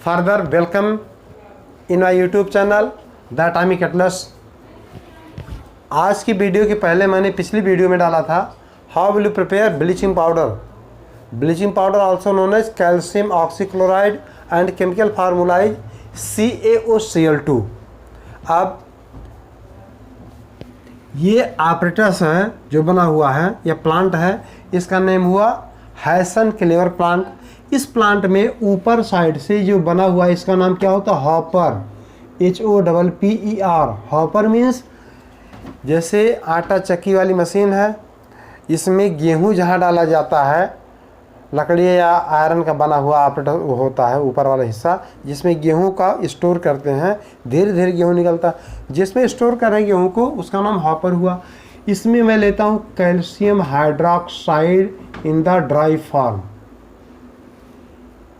Further, welcome in my YouTube channel the atomic Atlas. आज की video के पहले मैंने पिछली वीडियो में डाला था how will you prepare bleaching powder. Bleaching powder also known as calcium oxychloride and chemical formula is CaOCl2। अब ये ऑपरेटस है जो बना हुआ है, यह प्लांट है, इसका नेम हुआ हैसन क्लेवर प्लांट। इस प्लांट में ऊपर साइड से जो बना हुआ है इसका नाम क्या होता है? Hopper, HOPPER। हॉपर मीन्स जैसे आटा चक्की वाली मशीन है, इसमें गेहूं जहां डाला जाता है, लकड़ी या आयरन का बना हुआ ऑपरेटर होता है ऊपर वाला हिस्सा, जिसमें गेहूं का स्टोर करते हैं। धीरे धीरे गेहूं निकलता है, जिसमें स्टोर कर रहे हैं गेहूं को, उसका नाम हॉपर हुआ। इसमें मैं लेता हूं calcium hydroxide in the dry form.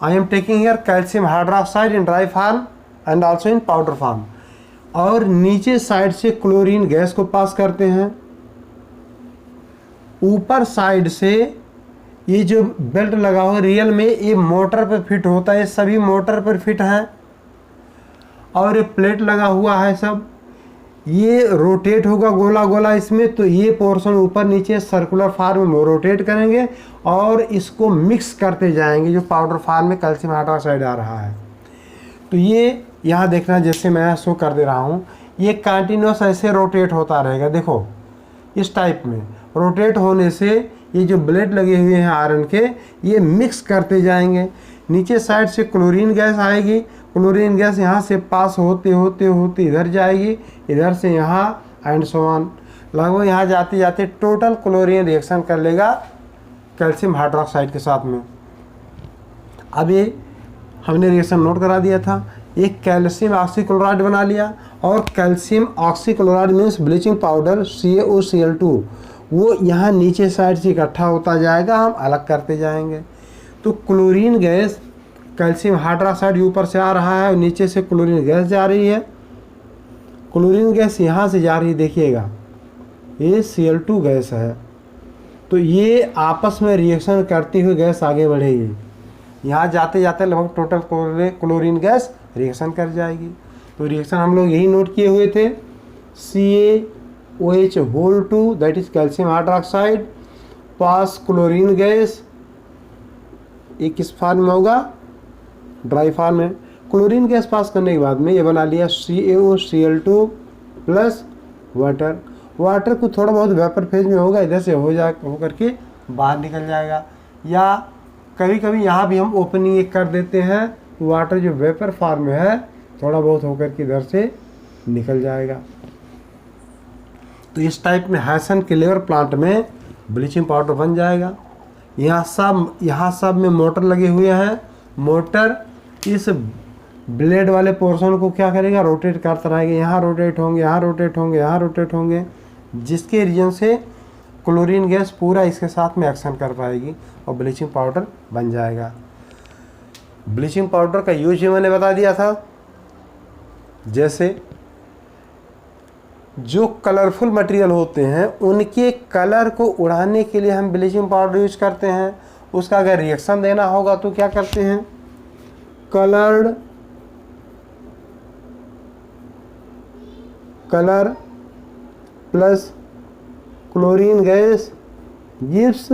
I am taking here calcium hydroxide in dry form and also in powder form. और नीचे साइड से क्लोरीन गैस को पास करते हैं। ऊपर साइड से ये जो बेल्ट लगा हुआ है, रियल में ये मोटर पर फिट होता है, ये सभी मोटर पर फिट है। और ये प्लेट लगा हुआ है, सब ये रोटेट होगा गोला गोला इसमें, तो ये पोर्शन ऊपर नीचे सर्कुलर फॉर्म में रोटेट करेंगे और इसको मिक्स करते जाएंगे। जो पाउडर फॉर्म में कैल्शियम हाइड्रोक्साइड आ रहा है, तो ये यहाँ देखना, जैसे मैं शो कर दे रहा हूँ, ये कंटिन्यूस ऐसे रोटेट होता रहेगा। देखो इस टाइप में रोटेट होने से ये जो ब्लेड लगे हुए हैं आयरन के, ये मिक्स करते जाएंगे। नीचे साइड से क्लोरीन गैस आएगी, क्लोरीन गैस यहाँ से पास होते होते होते इधर जाएगी, इधर से यहाँ एंड सो ऑन। लगभग यहाँ जाते जाते टोटल क्लोरीन रिएक्शन कर लेगा कैल्शियम हाइड्रोक्साइड के साथ में। अब ये हमने रिएक्शन नोट करा दिया था, एक कैल्शियम ऑक्सीक्लोराइड बना लिया। और calcium oxychloride means bleaching powder CaOCl2, वो यहाँ नीचे साइड से इकट्ठा होता जाएगा, हम अलग करते जाएंगे। तो क्लोरीन गैस, कैल्शियम हाइड्रोक्साइड ऊपर से आ रहा है और नीचे से क्लोरीन गैस जा रही है। क्लोरीन गैस यहाँ से जा रही है, देखिएगा ये Cl2 गैस है, तो ये आपस में रिएक्शन करती हुई गैस आगे बढ़ेगी। यहाँ जाते जाते लगभग टोटल क्लोरीन गैस रिएक्शन कर जाएगी। तो रिएक्शन हम लोग यही नोट किए हुए थे, CaOH2 that is calcium hydroxide pass chlorine gas. ये किस फॉर्म में होगा? ड्राई फॉर्म में। क्लोरीन गैस पास करने के बाद में ये बना लिया CaOCl2 प्लस वाटर। वाटर को थोड़ा बहुत वेपर फेज में होगा, इधर से होकर के बाहर निकल जाएगा। या कभी कभी यहाँ भी हम ओपनिंग एक कर देते हैं, वाटर जो वेपर फॉर्म में है थोड़ा बहुत होकर के इधर से निकल जाएगा। तो इस टाइप में हैसन क्लेवर प्लांट में ब्लीचिंग पाउडर बन जाएगा। यहाँ सब में मोटर लगे हुए हैं। मोटर इस ब्लेड वाले पोर्शन को क्या करेगा? रोटेट करता रहेगा। यहाँ रोटेट होंगे, यहाँ रोटेट होंगे, यहाँ रोटेट होंगे, जिसके रीजन से क्लोरीन गैस पूरा इसके साथ में एक्शन कर पाएगी और ब्लीचिंग पाउडर बन जाएगा। ब्लीचिंग पाउडर का यूज ही मैंने बता दिया था। जैसे जो कलरफुल मटेरियल होते हैं उनके कलर को उड़ाने के लिए हम ब्लीचिंग पाउडर यूज करते हैं। उसका अगर रिएक्शन देना होगा तो क्या करते हैं? Colour plus chlorine gas gives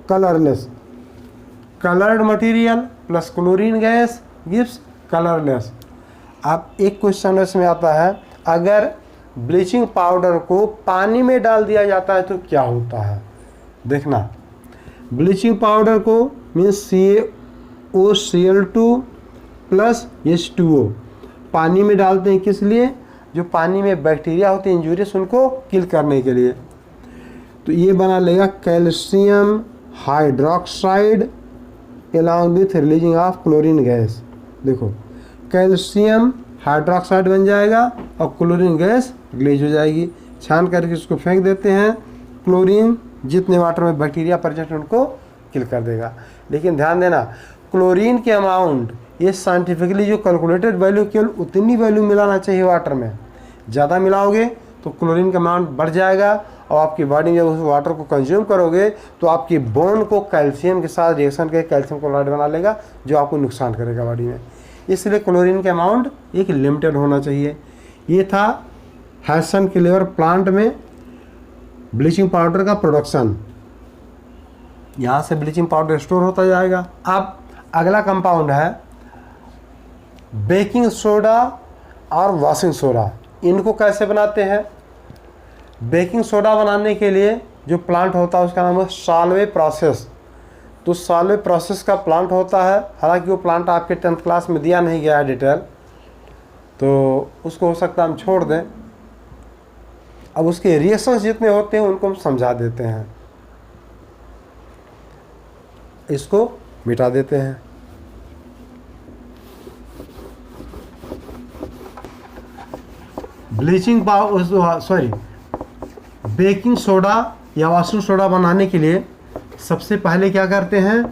colourless. Coloured material plus chlorine gas gives colourless. अब एक क्वेश्चन इसमें आता है, अगर ब्लीचिंग पाउडर को पानी में डाल दिया जाता है तो क्या होता है? देखना, ब्लीचिंग पाउडर को मीन्स CaOCl2 प्लस H2O पानी में डालते हैं, किस लिए? जो पानी में बैक्टीरिया होते हैं इंजूरियस, उनको किल करने के लिए। तो ये बना लेगा calcium hydroxide along with releasing of chlorine gas. देखो कैल्शियम हाइड्रोक्साइड बन जाएगा और क्लोरीन गैस रिलीज हो जाएगी। छान करके उसको फेंक देते हैं, क्लोरीन जितने वाटर में बैक्टीरिया प्रेजेंट उनको किल कर देगा। लेकिन ध्यान देना, क्लोरीन के अमाउंट ये साइंटिफिकली जो कैलकुलेटेड वैल्यू, केवल उतनी वैल्यू मिलाना चाहिए वाटर में। ज़्यादा मिलाओगे तो क्लोरीन का अमाउंट बढ़ जाएगा और आपकी बॉडी में जब उस वाटर को कंज्यूम करोगे तो आपकी बोन को कैल्शियम के साथ रिएक्शन करके कैल्शियम क्लोराइड बना लेगा, जो आपको नुकसान करेगा बॉडी में। इसलिए क्लोरीन का अमाउंट एक लिमिटेड होना चाहिए। ये था हैसन क्लेवर प्लांट में ब्लीचिंग पाउडर का प्रोडक्शन। यहाँ से ब्लीचिंग पाउडर स्टोर होता जाएगा। अब अगला कंपाउंड है बेकिंग सोडा और वॉशिंग सोडा। इनको कैसे बनाते हैं? बेकिंग सोडा बनाने के लिए जो प्लांट होता है उसका नाम है साल्वे प्रोसेस। तो साल्वे प्रोसेस का प्लांट होता है, हालांकि वो प्लांट आपके 10th क्लास में दिया नहीं गया है डिटेल, तो उसको हो सकता है हम छोड़ दें। अब उसके रिएक्शंस जितने होते हैं उनको हम समझा देते हैं, इसको मिटा देते हैं। बेकिंग सोडा या वॉशिंग सोडा बनाने के लिए सबसे पहले क्या करते हैं,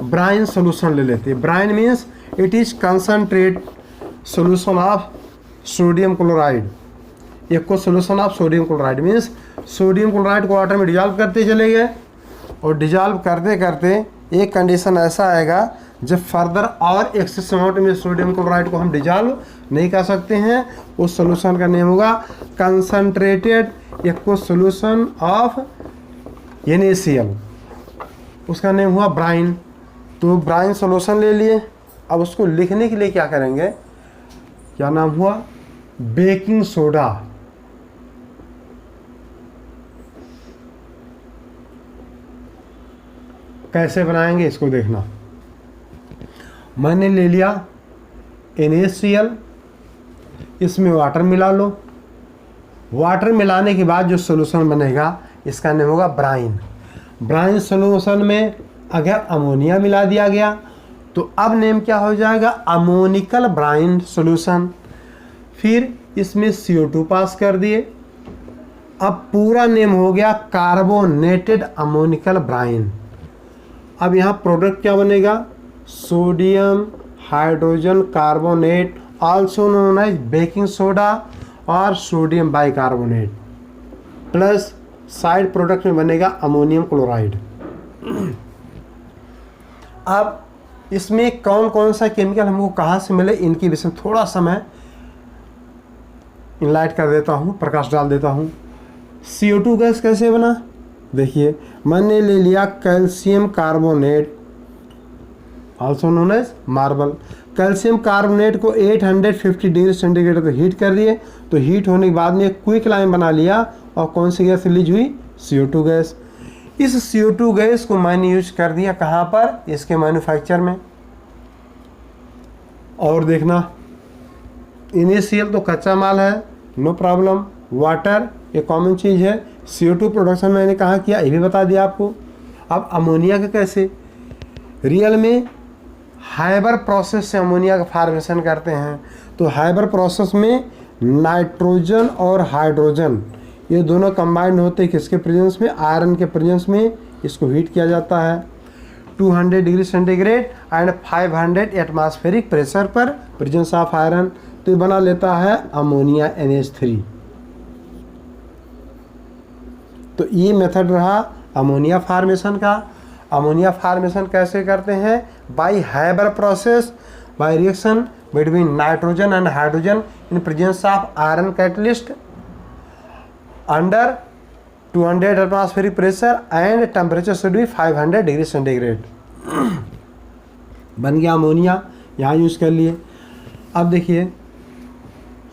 ब्राइन सोल्यूशन ले लेते हैं। Brine means it is concentrate solution of sodium chloride. एक को solution of sodium chloride means sodium chloride को वाटर में डिजॉल्व करते चले गए, और डिजॉल्व करते करते एक कंडीशन ऐसा आएगा जब फर्दर और एक्सेस अमाउंट में सोडियम क्लोराइड को हम डिजॉल्व नहीं कर सकते हैं, उस सोल्यूशन का नेम होगा concentrated aqueous solution of NaCl, उसका नेम हुआ ब्राइन। तो ब्राइन सोल्यूशन ले लिए। अब उसको लिखने के लिए क्या करेंगे, क्या नाम हुआ, बेकिंग सोडा। कैसे बनाएंगे इसको देखना। मैंने ले लिया NaCl, इसमें वाटर मिला लो। वाटर मिलाने के बाद जो सोल्यूशन बनेगा इसका नाम होगा ब्राइन। ब्राइन सोल्यूशन में अगर अमोनिया मिला दिया गया तो अब नेम क्या हो जाएगा, अमोनिकल ब्राइन सोल्यूशन। फिर इसमें CO2 पास कर दिए, अब पूरा नेम हो गया कार्बोनेटेड अमोनिकल ब्राइन। अब यहाँ प्रोडक्ट क्या बनेगा, sodium hydrogen carbonate, also known as baking soda और sodium bicarbonate, plus side product में बनेगा अमोनियम क्लोराइड। अब इसमें कौन कौन सा केमिकल हमको कहाँ से मिले, इनकी विषय में थोड़ा सा मैं इनलाइट कर देता हूँ, प्रकाश डाल देता हूँ। CO2 गैस कैसे बना, देखिए मैंने ले लिया calcium carbonate, also known as marble. Calcium carbonate को 850 डिग्री सेंटीग्रेड पर हीट कर दिए, तो हीट होने के बाद में क्विक लाइन बना लिया, और कौन सी गैस रिलीज हुई, CO2 गैस। इस CO2 गैस को मैंने यूज कर दिया कहाँ पर, इसके मैन्युफैक्चर में। और देखना NaCl तो कच्चा माल है, नो प्रॉब्लम। वाटर ये कॉमन चीज़ है। CO2 प्रोडक्शन मैंने कहाँ किया ये भी बता दिया आपको। अब अमोनिया का कैसे, रियल में हाइबर प्रोसेस से अमोनिया का फार्मेशन करते हैं। तो हाइबर प्रोसेस में नाइट्रोजन और हाइड्रोजन ये दोनों कंबाइंड होते हैं, किसके प्रेजेंस में, आयरन के प्रेजेंस में। इसको हीट किया जाता है 200 degree centigrade and 500 atmospheric pressure पर, प्रेजेंस ऑफ आयरन। तो ये बना लेता है अमोनिया NH3। तो ये मेथड रहा अमोनिया फार्मेशन का। अमोनिया फार्मेशन कैसे करते हैं, by Haber process, by reaction between nitrogen and hydrogen in presence of iron catalyst under 200 atmospheric pressure and temperature should be 500 degree centigrade. बन गया अमोनिया, यहाँ यूज कर लिए। अब देखिए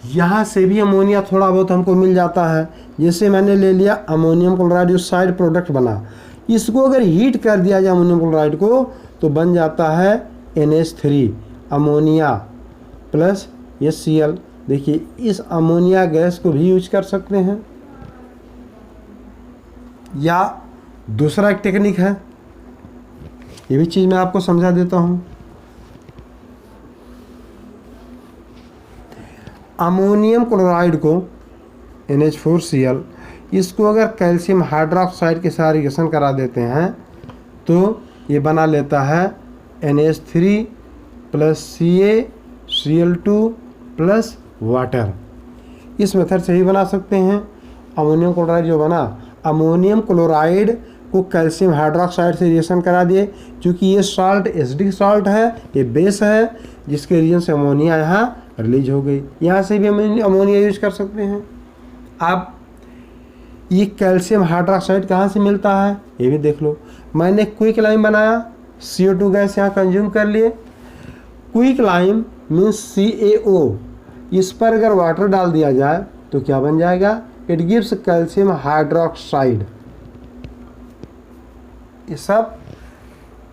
यहाँ से भी अमोनिया थोड़ा बहुत हमको मिल जाता है। जैसे मैंने ले लिया अमोनियम क्लोराइड, जो साइड प्रोडक्ट बना, इसको अगर हीट कर दिया जाए अमोनियम क्लोराइड को तो बन जाता है NH3, अमोनिया प्लस HCl। देखिए इस अमोनिया गैस को भी यूज कर सकते हैं, या दूसरा एक टेक्निक है, ये भी चीज़ मैं आपको समझा देता हूँ। अमोनियम क्लोराइड को NH4Cl, इसको अगर कैल्शियम हाइड्रोक्साइड के साथ रिएक्शन करा देते हैं तो ये बना लेता है NH3 plus CaCl2 plus water. इस मेथड से ही बना सकते हैं। अमोनियम क्लोराइड जो बना, अमोनियम क्लोराइड को कैल्शियम हाइड्रोक्साइड से रिएक्शन करा दिए। क्योंकि ये सॉल्ट एसिडिक सॉल्ट है, ये बेस है, जिसके रीजन से अमोनिया यहाँ रिलीज हो गई। यहाँ से भी हम अमोनिया यूज कर सकते हैं। अब ये कैल्शियम हाइड्रोक्साइड कहाँ से मिलता है ये भी देख लो। मैंने क्विक लाइम बनाया, CO2 गैस यहाँ कंज्यूम कर लिए। क्विक लाइम मीन्स CaO, इस पर अगर वाटर डाल दिया जाए तो क्या बन जाएगा? It gives calcium hydroxide. ये सब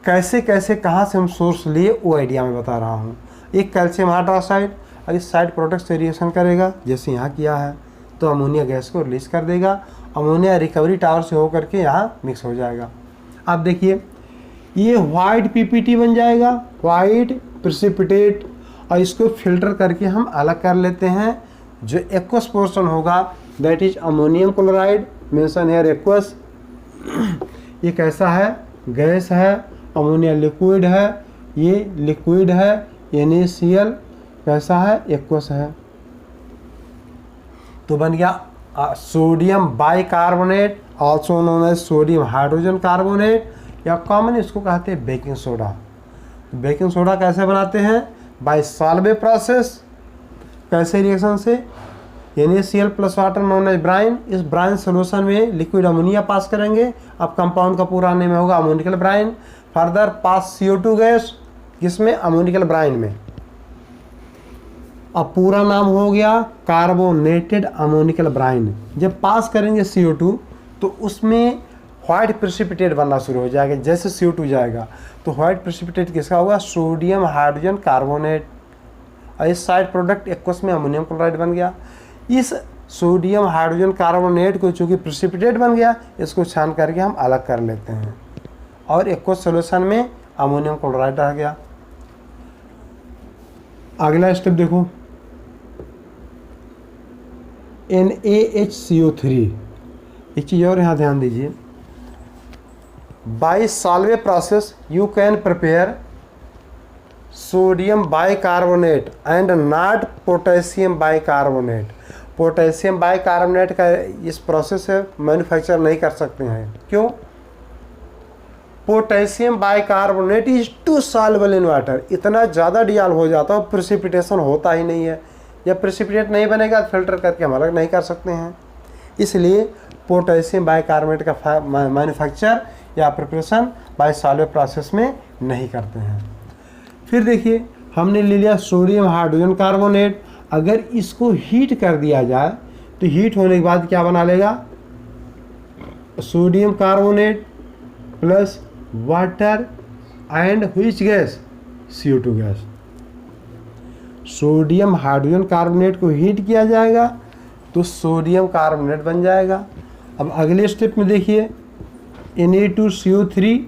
कैसे कैसे कहाँ से हम सोर्स लिए वो आइडिया मैं बता रहा हूँ। एक कैल्शियम हाइड्रोक्साइड और इस साइड प्रोडक्ट से रिएक्शन करेगा, जैसे यहाँ किया है, तो अमोनिया गैस को रिलीज कर देगा। अमोनिया रिकवरी टावर से होकर के यहाँ मिक्स हो जाएगा। अब देखिए ये वाइट PPT बन जाएगा, वाइट प्रेसिपिटेट, और इसको फिल्टर करके हम अलग कर लेते हैं। जो एक्वस पोर्शन होगा that is ammonium chloride, mention here aqueous. ये कैसा है? गैस है। अमोनिया लिक्विड है, ये लिक्विड है। NaCl कैसा है? एक्वस है। तो बन गया sodium bicarbonate, also known as sodium hydrogen carbonate, या कॉमन इसको कहते हैं बेकिंग सोडा। बेकिंग सोडा कैसे बनाते हैं? By Solvay process. कैसे रिएक्शन से? NaCl plus water known as brine. इस ब्राइन सोल्यूशन में लिक्विड अमोनिया पास करेंगे। अब कंपाउंड का पूरा नेम होगा ammoniacal brine. Further pass CO2 gas, किसमें? अमोनिकल ब्राइन में। अब पूरा नाम हो गया कार्बोनेटेड अमोनिकल ब्राइन। जब पास करेंगे CO2 तो उसमें व्हाइट प्रेसिपिटेट बनना शुरू हो जाएगा। जैसे CO2 जाएगा तो व्हाइट प्रेसिपिटेट किसका होगा? Sodium hydrogen carbonate. और इस साइड प्रोडक्ट एक्वस में अमोनियम क्लोराइड बन गया। इस सोडियम हाइड्रोजन कार्बोनेट को चूँकि प्रेसिपिटेट बन गया, इसको छान करके हम अलग कर लेते हैं और एक्वस सॉल्यूशन में अमोनियम क्लोराइड रह गया। अगला स्टेप देखो, NaHCO3। एक चीज़ और यहाँ ध्यान दीजिए, bye Solvay process you can prepare sodium bicarbonate and not potassium bicarbonate. Potassium bicarbonate का इस प्रोसेस से मैन्युफैक्चर नहीं कर सकते हैं। क्यों? Potassium bicarbonate is too soluble in water. इतना ज़्यादा डिजॉल्व हो जाता है, प्रेसिपिटेशन होता ही नहीं है। जब प्रेसिपिटेट नहीं बनेगा फिल्टर करके हम अलग नहीं कर सकते हैं। इसलिए पोटेशियम बाइकार्बोनेट का मैन्युफैक्चर या प्रिपरेशन बाय सॉल्वे प्रोसेस में नहीं करते हैं। फिर देखिए हमने ले लिया सोडियम हाइड्रोजन कार्बोनेट। अगर इसको हीट कर दिया जाए तो हीट होने के बाद क्या बना लेगा? Sodium carbonate plus water and which gas? CO2 gas. Sodium hydrogen carbonate को हीट किया जाएगा तो सोडियम कार्बोनेट बन जाएगा। अब अगले स्टेप में देखिए Na2CO3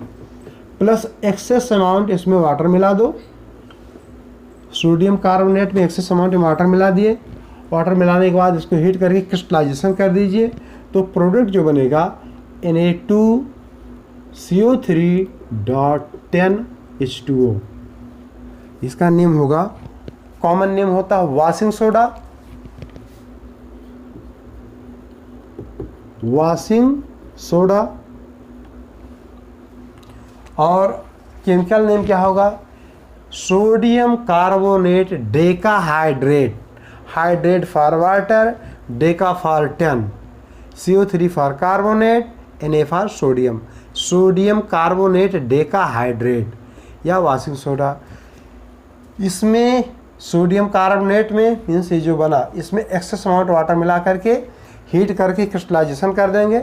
प्लस एक्सेस अमाउंट, इसमें वाटर मिला दो। सोडियम कार्बोनेट में एक्सेस अमाउंट में वाटर मिला दिए। वाटर मिलाने के बाद इसको हीट करके क्रिस्टलाइजेशन कर दीजिए। तो प्रोडक्ट जो बनेगा Na2CO3.10H2O। इसका नेम होगा, कॉमन नेम होता है वॉशिंग सोडा, वॉशिंग सोडा। और केमिकल नेम क्या होगा? Sodium carbonate decahydrate. Hydrate for water, Deka for 10, CO3 for carbonate, Na for sodium. Sodium carbonate decahydrate या वॉशिंग सोडा। इसमें सोडियम कार्बोनेट में मीन्स ये जो बना, इसमें एक्सेस अमाउंट वाटर मिला करके हीट करके क्रिस्टलाइजेशन कर देंगे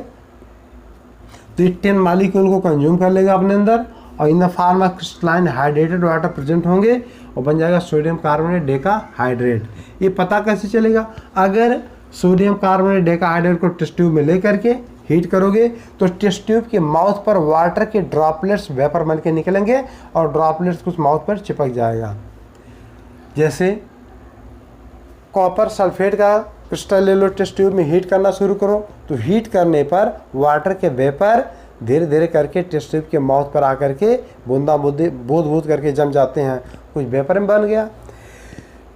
तो ये 10 मॉलिक्यूल को कंज्यूम कर लेगा अपने अंदर, और in the form of crystalline hydrated water present होंगे और बन जाएगा सोडियम कार्बोनेट डेकाहाइड्रेट। ये पता कैसे चलेगा? अगर सोडियम कार्बोनेट डेकाहाइड्रेट को टेस्ट ट्यूब में ले करके हीट करोगे तो टेस्ट ट्यूब के माउथ पर वाटर के ड्रॉपलेट्स वेपर बन के निकलेंगे और ड्रॉपलेट्स कुछ माउथ पर चिपक जाएगा। जैसे कॉपर सल्फेट का क्रिस्टल ले लो, टेस्ट ट्यूब में हीट करना शुरू करो तो हीट करने पर वाटर के वेपर धीरे धीरे करके टेस्ट ट्यूब के माउथ पर आकर के बूंदा बूंद करके जम जाते हैं, कुछ वेपर में बन गया।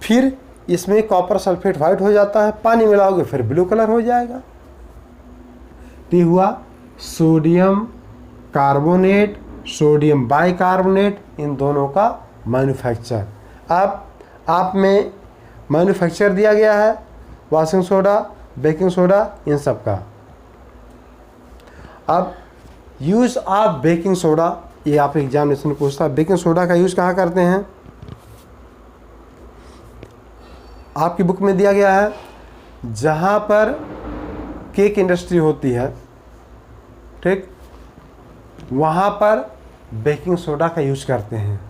फिर इसमें कॉपर सल्फेट वाइट हो जाता है, पानी मिलाओगे फिर ब्लू कलर हो जाएगा। तो ये हुआ सोडियम कार्बोनेट, सोडियम बाइकार्बोनेट, इन दोनों का मैन्युफैक्चर। अब आप में मैन्युफैक्चर दिया गया है वॉशिंग सोडा, बेकिंग सोडा, इन सब का। अब यूज़ ऑफ बेकिंग सोडा, ये आप एग्जामिनेशन में पूछता है, बेकिंग सोडा का यूज़ कहाँ करते हैं? आपकी बुक में दिया गया है जहाँ पर केक इंडस्ट्री होती है, ठीक, वहाँ पर बेकिंग सोडा का यूज करते हैं।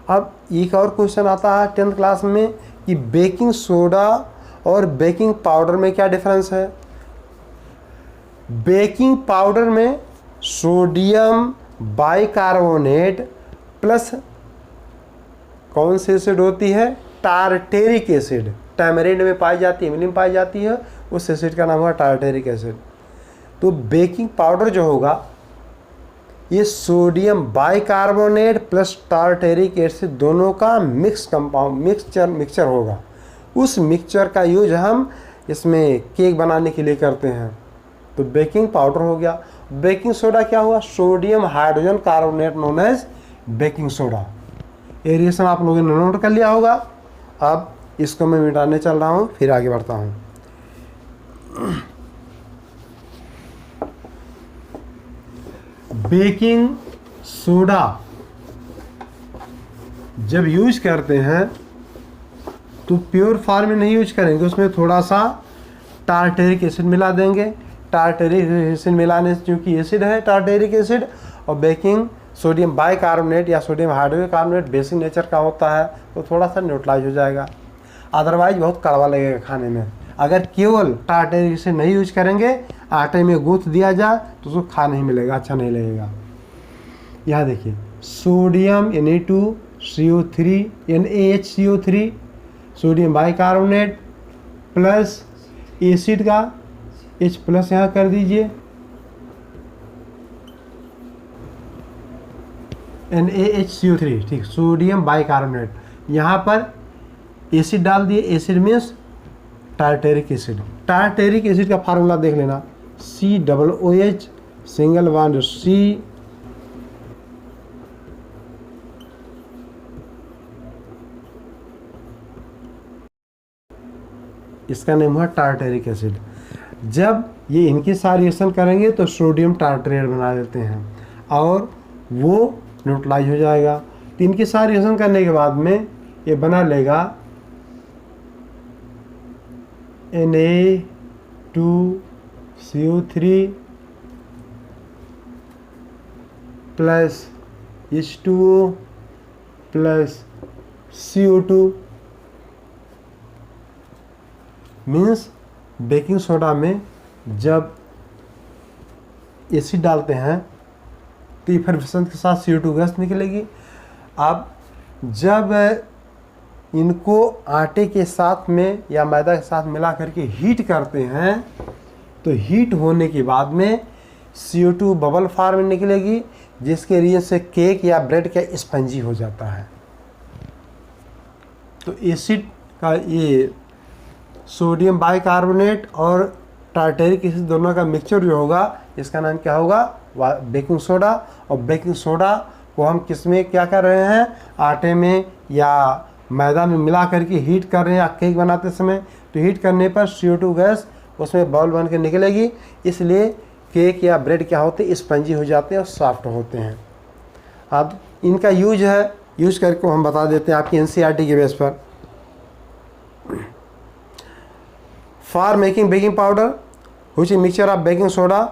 अब एक और क्वेश्चन आता है 10th क्लास में कि बेकिंग सोडा और बेकिंग पाउडर में क्या डिफरेंस है। बेकिंग पाउडर में सोडियम बाइकार्बोनेट प्लस कौन सी एसिड होती है? Tartaric acid. टैमरिंड में पाई जाती है, इमली में पाई जाती है, उस एसिड का नाम हुआ टार्टेरिक एसिड। तो बेकिंग पाउडर जो होगा ये sodium bicarbonate plus tartaric acid दोनों का मिक्स कंपाउंड मिक्सचर होगा। उस मिक्सचर का यूज हम इसमें केक बनाने के लिए करते हैं। तो बेकिंग पाउडर हो गया। बेकिंग सोडा क्या हुआ? Sodium hydrogen carbonate known as baking soda. ये रिएक्शन आप लोगों ने नोट कर लिया होगा। अब इसको मैं मिटाने चल रहा हूँ, फिर आगे बढ़ता हूँ। बेकिंग सोडा जब यूज करते हैं तो प्योर फॉर्म में नहीं यूज करेंगे, उसमें थोड़ा सा टार्टेरिक एसिड मिला देंगे। टार्टेरिक एसिड मिलाने से, क्योंकि एसिड है टार्टेरिक एसिड, और बेकिंग सोडियम बाइकार्बोनेट या sodium hydrogen carbonate basic nature का होता है, तो थोड़ा सा न्यूट्रलाइज हो जाएगा। अदरवाइज बहुत कड़वा लगेगा खाने में। अगर केवल टार्टेरिक एसिड नहीं यूज करेंगे, आटे में गूंथ दिया जाए तो उसको खा नहीं मिलेगा, अच्छा नहीं लगेगा। यहाँ देखिए sodium Na2CO3 NaHCO3 sodium bicarbonate plus acid का H प्लस यहाँ कर दीजिए, NaHCO3, ठीक, सोडियम बाइकार्बोनेट। यहाँ पर एसिड डाल दिए, acid means tartaric acid. Tartaric acid का फार्मूला देख लेना, COOH सिंगल बॉन्ड C इसका नाम हुआ टार्टेरिक एसिड। जब ये इनकी साथ रिएक्शन करेंगे तो सोडियम टार्ट्रेट बना देते हैं और वो न्यूट्रलाइज हो जाएगा। तो इनके साथ रिएक्शन करने के बाद में ये बना लेगा Na2CO3 plus H2O plus CO2 means baking soda में जब एसिड डालते हैं तो इफरवेसेंस के साथ CO2 गैस निकलेगी। अब जब इनको आटे के साथ में या मैदा के साथ मिला करके हीट करते हैं तो हीट होने के बाद में CO2 बबल फॉर्म में निकलेगी, जिसके रीजन से केक या ब्रेड का स्पंजी हो जाता है। तो एसिड का ये सोडियम बाइकार्बोनेट और टार्टेरिक एसिड दोनों का मिक्सचर जो होगा इसका नाम क्या होगा? Baking soda. और बेकिंग सोडा को हम किस में क्या कर रहे हैं? आटे में या मैदा में मिला करके हीट कर रहे हैं। केक बनाते समय तो हीट करने पर CO2 गैस उसमें बॉल बन के निकलेगी, इसलिए केक या ब्रेड क्या होते हैं? स्पंजी हो जाते हैं और सॉफ्ट होते हैं। अब इनका यूज करके हम बता देते हैं आपकी NCERT के बेस पर। For making baking powder, which is mixture of baking soda,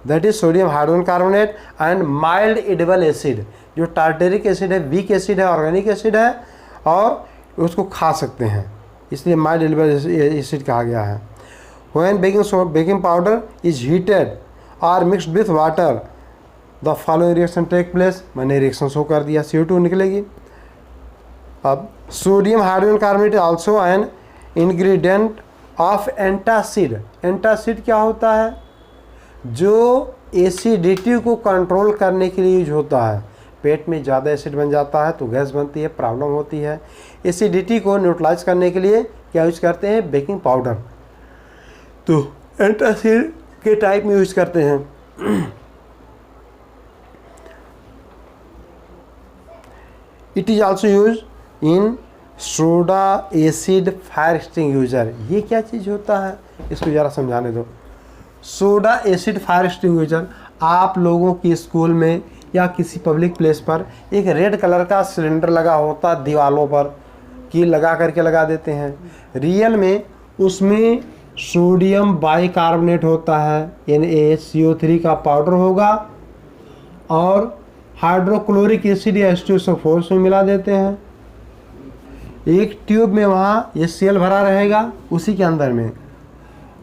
that is sodium hydrogen carbonate and mild edible acid, जो टार्टेरिक एसिड है, वीक एसिड है, ऑर्गेनिक एसिड है और उसको खा सकते हैं, इसलिए माइल्ड एडिबल एसिड कहा गया है। When baking powder is heated or mixed with water, the following reaction take place। मैंने रिएक्शन शो कर दिया, CO2 निकलेगी। अब sodium hydrogen carbonate also an ingredient of antacid. Antacid क्या होता है? जो एसिडिटी को कंट्रोल करने के लिए यूज होता है। पेट में ज़्यादा एसिड बन जाता है तो गैस बनती है, प्रॉब्लम होती है। एसिडिटी को न्यूट्रलाइज करने के लिए क्या यूज करते हैं? Baking powder. तो एंटासिड के टाइप में यूज करते हैं। It is also use in soda acid fire extinguisher. ये क्या चीज़ होता है, इसको ज़रा समझाने दो। सोडा एसिड फायर एक्सटिंग्विशर, आप लोगों की स्कूल में या किसी पब्लिक प्लेस पर एक रेड कलर का सिलेंडर लगा होता है दीवारों पर, की लगा करके लगा देते हैं। रियल में उसमें सोडियम बाइकार्बोनेट होता है, NaHCO3 का पाउडर होगा, और हाइड्रोक्लोरिक एसिड या H2SO4 में मिला देते हैं। एक ट्यूब में वहाँ HCl भरा रहेगा उसी के अंदर में,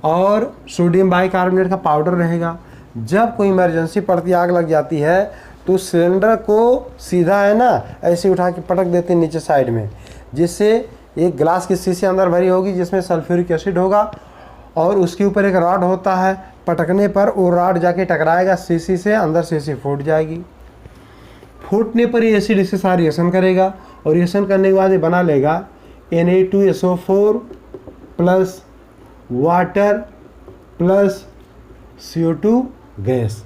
और सोडियम बाइकार्बोनेट का पाउडर रहेगा। जब कोई इमरजेंसी पड़ती, आग लग जाती है, तो सिलेंडर को सीधा है ना ऐसे उठा के पटक देते हैं नीचे साइड में, जिससे एक ग्लास की शीशी अंदर भरी होगी जिसमें सल्फ्यूरिक एसिड होगा, और उसके ऊपर एक रॉड होता है। पटकने पर वो रॉड जाके टकराएगा शीशी से, अंदर शीशी फूट जाएगी। फूटने पर ये एसिड इसके साथ रिएक्शन करेगा, और रिएक्शन करने के बाद ये बना लेगा Na2SO4 plus water plus CO2 gas.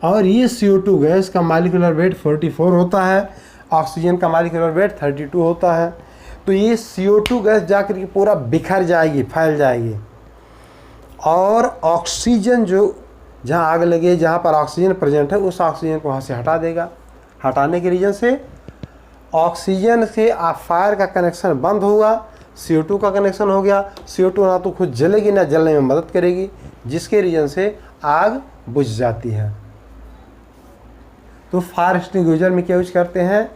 और ये CO2 गैस का मॉलिक्यूलर वेट 44 होता है, ऑक्सीजन का मॉलिक्यूलर वेट 32 होता है। तो ये CO2 गैस जाकर के पूरा बिखर जाएगी, फैल जाएगी, और ऑक्सीजन जो जहाँ आग लगे, जहाँ पर ऑक्सीजन प्रेजेंट है, उस ऑक्सीजन को वहाँ से हटा देगा। हटाने के रीजन से ऑक्सीजन से फायर का कनेक्शन बंद हुआ, CO2 का कनेक्शन हो गया। CO2 ना तो खुद जलेगी ना जलने में मदद करेगी, जिसके रीजन से आग बुझ जाती है। तो फायर एक्सटिंग्विशर में क्या यूज करते हैं,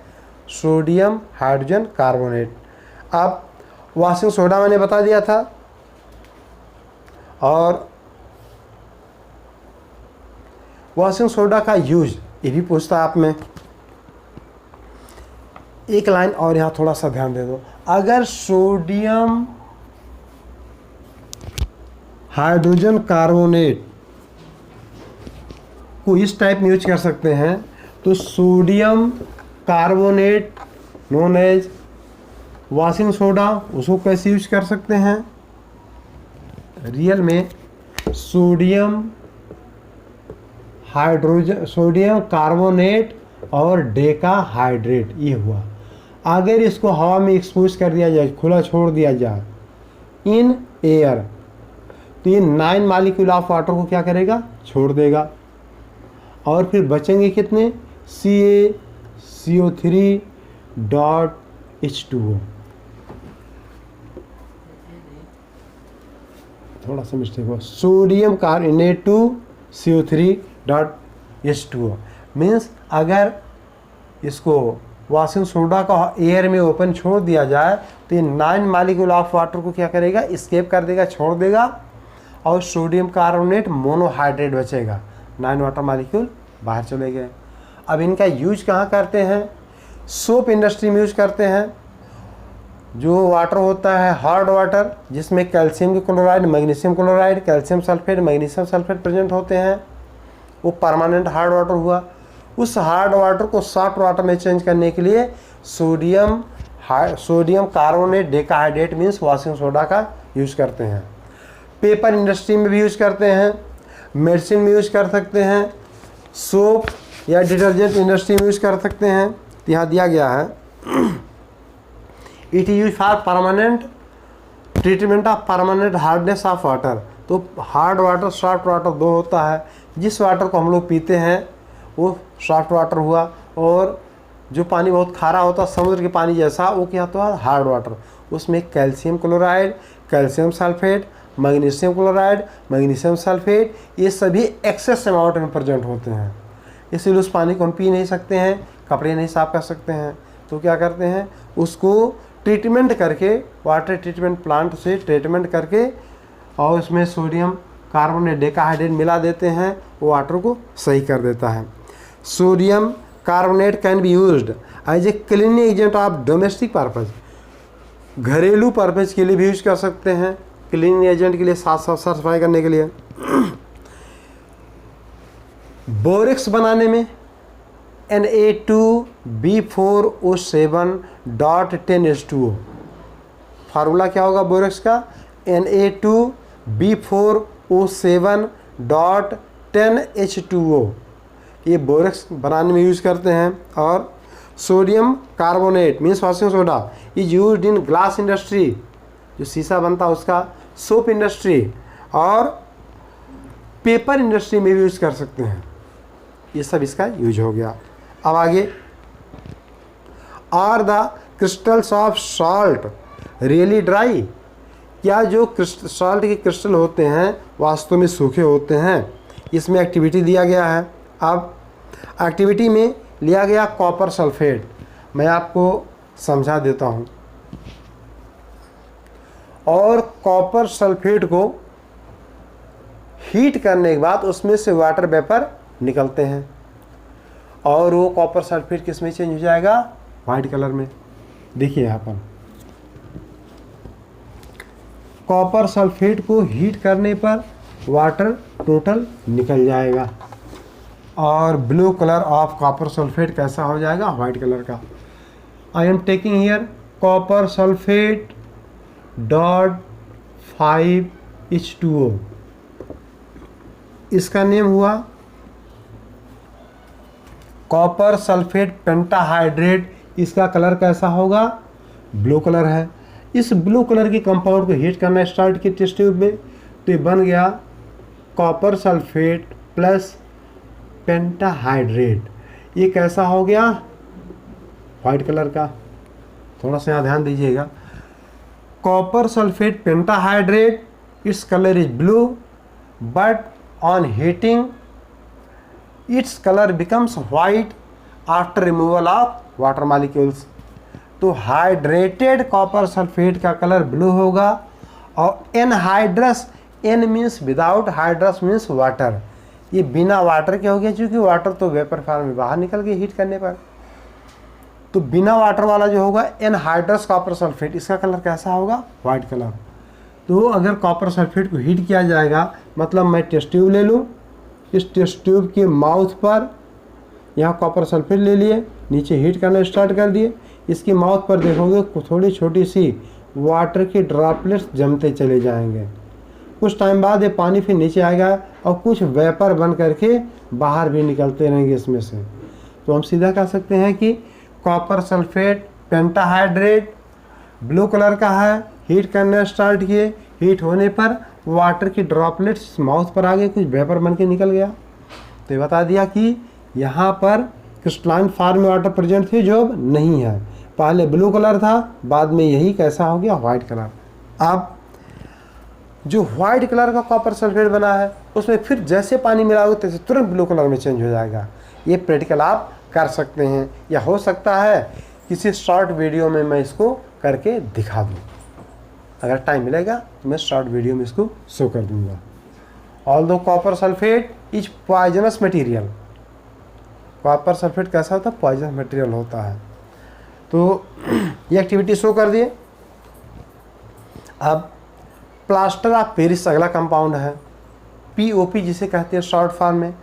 सोडियम हाइड्रोजन कार्बोनेट। अब वॉशिंग सोडा मैंने बता दिया था, और वॉशिंग सोडा का यूज ये भी पूछता आप में। एक लाइन और यहाँ थोड़ा सा ध्यान दे दो। अगर सोडियम हाइड्रोजन कार्बोनेट को इस टाइप में यूज कर सकते हैं, तो sodium carbonate known as washing soda, उसको कैसे यूज कर सकते हैं। रियल में सोडियम कार्बोनेट और डेकाहाइड्रेट ये हुआ। अगर इसको हवा में एक्सपोज कर दिया जाए, खुला छोड़ दिया जाए इन एयर, तो ये 9 मॉलिक्यूल ऑफ वाटर को क्या करेगा, छोड़ देगा, और फिर बचेंगे कितने, CaCO3.H2O। थोड़ा सा मिस्टेक हुआ, सोडियम Na2CO3.H2O मीन्स अगर इसको वॉशिंग सोडा का एयर में ओपन छोड़ दिया जाए, तो ये 9 मॉलिक्यूल ऑफ वाटर को क्या करेगा, स्केप कर देगा, छोड़ देगा, और सोडियम कार्बोनेट मोनोहाइड्रेट बचेगा, 9 वाटर मॉलिक्यूल बाहर चले गए। अब इनका यूज कहाँ करते हैं, सोप इंडस्ट्री में यूज करते हैं। जो वाटर होता है हार्ड वाटर, जिसमें calcium chloride, magnesium chloride, calcium sulphate, magnesium sulphate present होते हैं, वो परमानेंट हार्ड वाटर हुआ। उस हार्ड वाटर को सॉफ्ट वाटर में चेंज करने के लिए sodium carbonate decahydrate means washing soda का यूज करते हैं। पेपर इंडस्ट्री में भी यूज करते हैं, मेडिसिन में यूज कर सकते हैं, सोप या डिटर्जेंट इंडस्ट्री में यूज कर सकते हैं। यहाँ दिया गया है, it is use for permanent treatment of permanent hardness of water. तो हार्ड वाटर सॉफ्ट वाटर दो होता है। जिस वाटर को हम लोग पीते हैं वो सॉफ्ट वाटर हुआ, और जो पानी बहुत खारा होता है समुद्र के पानी जैसा, वो क्या होता है, हार्ड वाटर। उसमें calcium chloride, calcium sulphate, magnesium chloride, magnesium sulphate, ये सभी एक्सेस अमाउंट में प्रेजेंट होते हैं। इसीलिए उस पानी को हम पी नहीं सकते हैं, कपड़े नहीं साफ कर सकते हैं। तो क्या करते हैं, उसको ट्रीटमेंट करके, वाटर ट्रीटमेंट प्लांट से ट्रीटमेंट करके, और उसमें सोडियम कार्बोनेट डेकाहाइड्रेट मिला देते हैं, वो वाटर को सही कर देता है। Sodium carbonate can be used as a cleaning agent of domestic purpose, घरेलू पर्पज के लिए भी यूज कर सकते हैं, क्लीनिंग एजेंट के लिए, साफ सफाई करने के लिए। बोरेक्स बनाने में Na2B4O7.10H2O, फार्मूला क्या होगा बोरेक्स का, Na2B4O7 डॉट 10H2O, ये बोरेक्स बनाने में यूज़ करते हैं। और sodium carbonate means washing soda is used in glass industry, जो शीशा बनता है उसका, सोप इंडस्ट्री और पेपर इंडस्ट्री में भी यूज़ कर सकते हैं। ये सब इसका यूज हो गया। अब आगे, are the crystals of salt really dry, क्या जो सॉल्ट के क्रिस्टल होते हैं वास्तव में सूखे होते हैं? इसमें एक्टिविटी दिया गया है। अब एक्टिविटी में लिया गया कॉपर सल्फेट, मैं आपको समझा देता हूँ। और कॉपर सल्फेट को हीट करने के बाद उसमें से वाटर वेपर निकलते हैं और वो कॉपर सल्फेट किस में चेंज हो जाएगा? वाइट कलर में। देखिए यहाँ पर कॉपर सल्फेट को हीट करने पर वाटर टोटल निकल जाएगा और blue colour of copper sulphate कैसा हो जाएगा? वाइट कलर का। I am taking here copper sulphate dot 5H2O, इसका नेम हुआ कॉपर सल्फेट पेंटाहाइड्रेट। इसका कलर कैसा होगा? ब्लू कलर है। इस ब्लू कलर की कंपाउंड को हीट करना स्टार्ट किया टेस्ट ट्यूब में, तो ये बन गया कॉपर सल्फेट प्लस पेंटाहाइड्रेट। ये कैसा हो गया? वाइट कलर का। थोड़ा सा यहाँ ध्यान दीजिएगा, copper sulphate pentahydrate, its colour is blue but on heating its colour becomes white after removal of water molecules. तो हाइड्रेटेड कॉपर सल्फेट का कलर ब्लू होगा और anhydrous, an means without, hydrous means water, ये बिना water के हो गया, क्योंकि वाटर तो वेपर फॉर्म में बाहर निकल गया हीट करने पर। तो बिना वाटर वाला जो होगा एनहाइड्रस कॉपर सल्फेट, इसका कलर कैसा होगा? White colour. तो अगर कॉपर सल्फेट को हीट किया जाएगा, मतलब मैं टेस्ट ट्यूब ले लूँ, इस टेस्ट ट्यूब के माउथ पर यहाँ कॉपर सल्फेट ले लिए, नीचे हीट करना स्टार्ट कर दिए, इसकी माउथ पर देखोगे थोड़ी छोटी सी वाटर की ड्रॉपलेट्स जमते चले जाएंगे। कुछ टाइम बाद ये पानी फिर नीचे आएगा और कुछ वेपर बन करके बाहर भी निकलते रहेंगे इसमें से। तो हम सीधा कह सकते हैं कि copper sulphate pentahydrate blue colour का है, हीट करना स्टार्ट किए, हीट होने पर वाटर की ड्रॉपलेट्स माउथ पर आ गए, कुछ वेपर बन के निकल गया। तो ये बता दिया कि यहाँ पर क्रिस्टलाइन फॉर्म में वाटर प्रेजेंट थे जो अब नहीं है। पहले ब्लू कलर था, बाद में यही कैसा हो गया? White colour. अब जो वाइट कलर का कॉपर सल्फेट बना है उसमें फिर जैसे पानी मिलाओगे तैसे तुरंत ब्लू कलर में चेंज हो जाएगा। ये प्रैक्टिकल आप कर सकते हैं, या हो सकता है किसी शॉर्ट वीडियो में मैं इसको करके दिखा दूँ। अगर टाइम मिलेगा तो मैं शॉर्ट वीडियो में इसको शो कर दूँगा। Although copper sulphate is poisonous material, copper sulphate कैसा होता है? पॉइजनस मटीरियल होता है। तो ये एक्टिविटी शो कर दिए। अब प्लास्टर ऑफ पेरिस अगला कंपाउंड है, POP जिसे कहते हैं शॉर्ट फॉर्म में।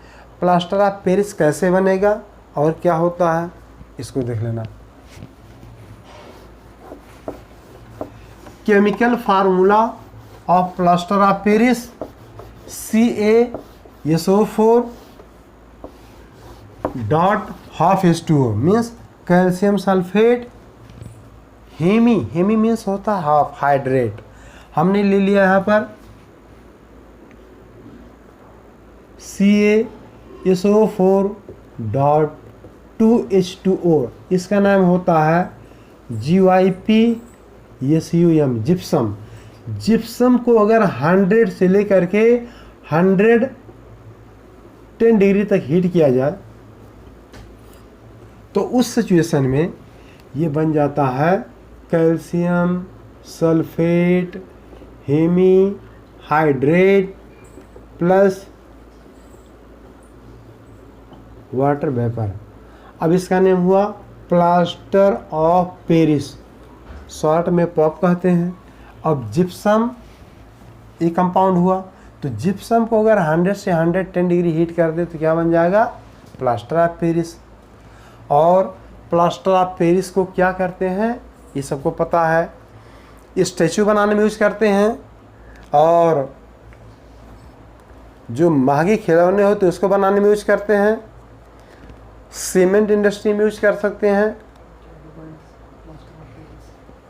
प्लास्टर ऑफ पेरिस कैसे बनेगा और क्या होता है, इसको देख लेना। Chemical formula of plaster of Paris CaSO4 dot half H2O means calcium sulphate hemi, hemi means होता है हाफ हाइड्रेट। हमने ले लिया यहाँ पर CaSO4 डॉट 2H2O, इसका नाम होता है GYPSUM जिप्सम। जिप्सम को अगर 100 से लेकर के 110 डिग्री तक हीट किया जाए तो उस सिचुएशन में ये बन जाता है calcium sulphate hemihydrate plus water vapour. अब इसका नेम हुआ प्लास्टर ऑफ पेरिस, शॉर्ट में पॉप कहते हैं। अब जिप्सम ये कंपाउंड हुआ, तो जिप्सम को अगर 100 से 110 डिग्री हीट कर दे तो क्या बन जाएगा? Plaster of Paris. और प्लास्टर ऑफ पेरिस को क्या करते हैं ये सबको पता है, स्टैचू बनाने में यूज करते हैं और जो महंगे खिलौने होते हैं उसको बनाने में यूज करते हैं, सीमेंट इंडस्ट्री में यूज कर सकते हैं,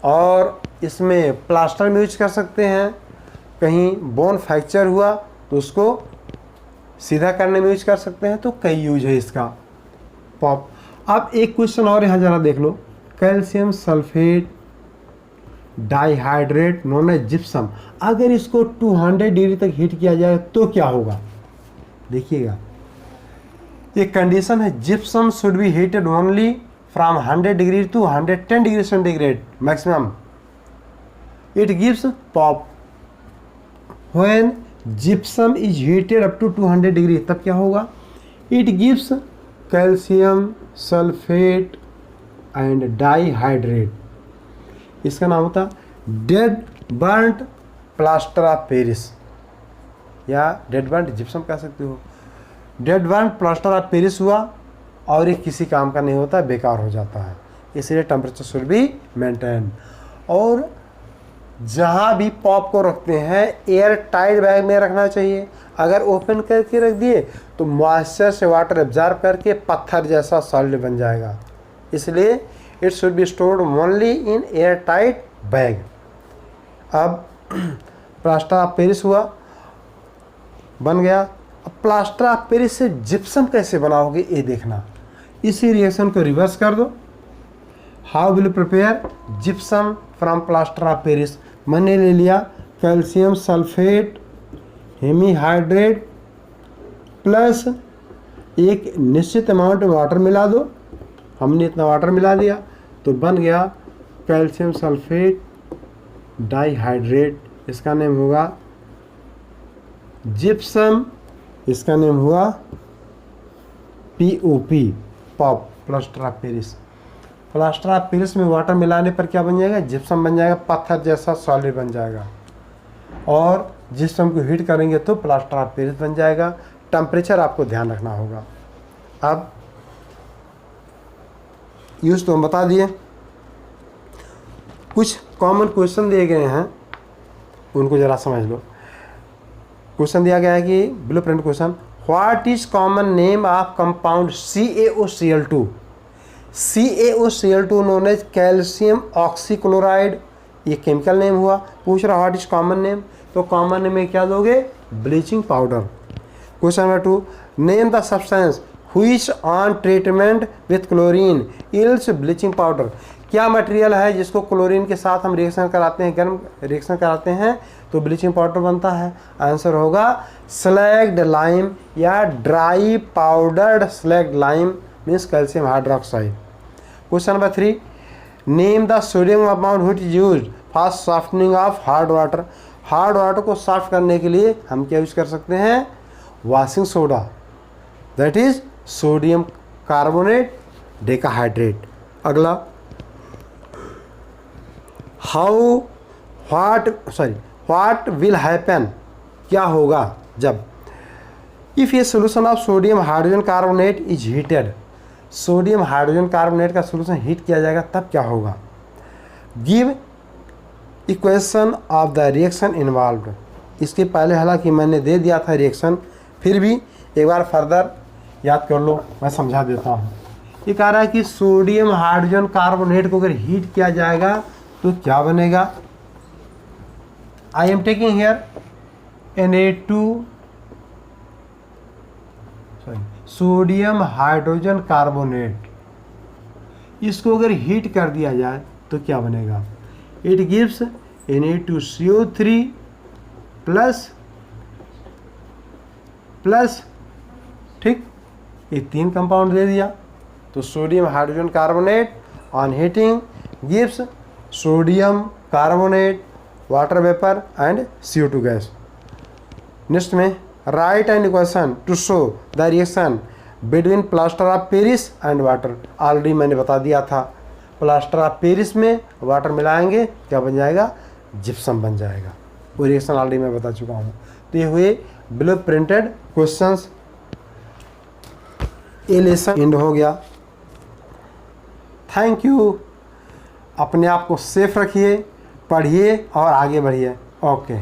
और इसमें प्लास्टर में यूज कर सकते हैं। कहीं बोन फ्रैक्चर हुआ तो उसको सीधा करने में यूज कर सकते हैं। तो कई यूज है इसका पॉप। अब एक क्वेश्चन और यहाँ जरा देख लो, calcium sulphate dihydrate known as gypsum, अगर इसको 200 डिग्री तक हीट किया जाए तो क्या होगा? देखिएगा, ये कंडीशन है, gypsum should be heated only from 100 degree to 110 degree centigrade maximum, it gives POP. When gypsum is heated up to 200 degree, तब क्या होगा? It gives calcium sulphate and dihydrate. इसका नाम होता dead burnt plaster of Paris, या dead burnt gypsum कह सकते हो। Dead burnt plaster of Paris हुआ और ये किसी काम का नहीं होता, बेकार हो जाता है, इसलिए टेम्परेचर शुड बी मेंटेन। और जहाँ भी पॉप को रखते हैं एयर टाइट बैग में रखना चाहिए। अगर ओपन करके रख दिए तो मॉइस्चर से वाटर एब्जॉर्ब करके पत्थर जैसा सॉलिड बन जाएगा, इसलिए it should be stored only in air tight bag. अब प्लास्टर ऑफ पेरिस हुआ, बन गया। अब प्लास्टर ऑफ पेरिस से जिप्सम कैसे बनाओगे ये देखना। इसी रिएक्शन को रिवर्स कर दो। How will prepare gypsum from plaster of Paris? मैंने ले लिया कैल्शियम सल्फेट हेमीहाइड्रेट प्लस एक निश्चित अमाउंट में वाटर मिला दो। हमने इतना वाटर मिला दिया तो बन गया कैल्शियम सल्फेट डाइहाइड्रेट, इसका नेम होगा जिप्सम, इसका नेम हुआ POP, pop, plaster of Paris. Plaster of Paris में वाटर मिलाने पर क्या बन जाएगा? जिप्सम बन जाएगा, पत्थर जैसा सॉलिड बन जाएगा। और जिप्सम को हीट करेंगे तो प्लास्टर ऑफ पेरिस बन जाएगा। टेम्परेचर आपको ध्यान रखना होगा। अब यूज तो हम बता दिए, कुछ कॉमन क्वेश्चन दिए गए हैं, उनको ज़रा समझ लो। क्वेश्चन दिया गया है कि blueprint question, what is common name of compound CaOCl2? CaOCl2 known as calcium oxychloride, ये केमिकल नेम हुआ। पूछ रहा व्हाट इज कॉमन नेम, तो कॉमन नेम में क्या दोगे? Bleaching powder. Question number 2, name the substance which on treatment with chlorine yields bleaching powder. क्या material है जिसको क्लोरीन के साथ हम रिएक्शन कराते हैं, गर्म रिएक्शन कराते हैं तो ब्लीचिंग पाउडर बनता है? आंसर होगा स्लैग्ड लाइम या dry powdered slagged lime means calcium hydroxide. Question number 3, name the sodium amount which is used for softening of hard water. Hard water को सॉफ्ट करने के लिए हम क्या यूज कर सकते हैं? Washing soda, that is sodium carbonate decahydrate. अगला, व्हाट विल हैपन, क्या होगा जब इफ़ ये solution of sodium hydrogen carbonate is heated, sodium hydrogen carbonate का सोल्यूशन हीट किया जाएगा तब क्या होगा? Give equation of the reaction involved. इसके पहले हालांकि मैंने दे दिया था रिएक्शन, फिर भी एक बार फर्दर याद कर लो, मैं समझा देता हूँ। ये कह रहा है कि सोडियम हाइड्रोजन कार्बोनेट को अगर हीट किया जाएगा तो क्या बनेगा? I am taking here sodium hydrogen carbonate, इसको अगर हीट कर दिया जाए तो क्या बनेगा? इट गिव्स Na2CO3 प्लस, ठीक, ये 3 कंपाउंड दे दिया। तो sodium hydrogen carbonate on heating gives sodium carbonate, water vapour and CO2 gas. Next में write an equation to show the reaction between plaster of Paris and water. Already मैंने बता दिया था, प्लास्टर ऑफ पेरिस में water मिलाएंगे क्या बन जाएगा? जिप्सम बन जाएगा। वो रिएक्शन ऑलरेडी मैं बता चुका हूँ। तो ये हुए ब्लू प्रिंटेड क्वेश्चंस। ये लेसन एंड हो गया। Thank you. अपने आप को सेफ रखिए, पढ़िए और आगे बढ़िए। ओके।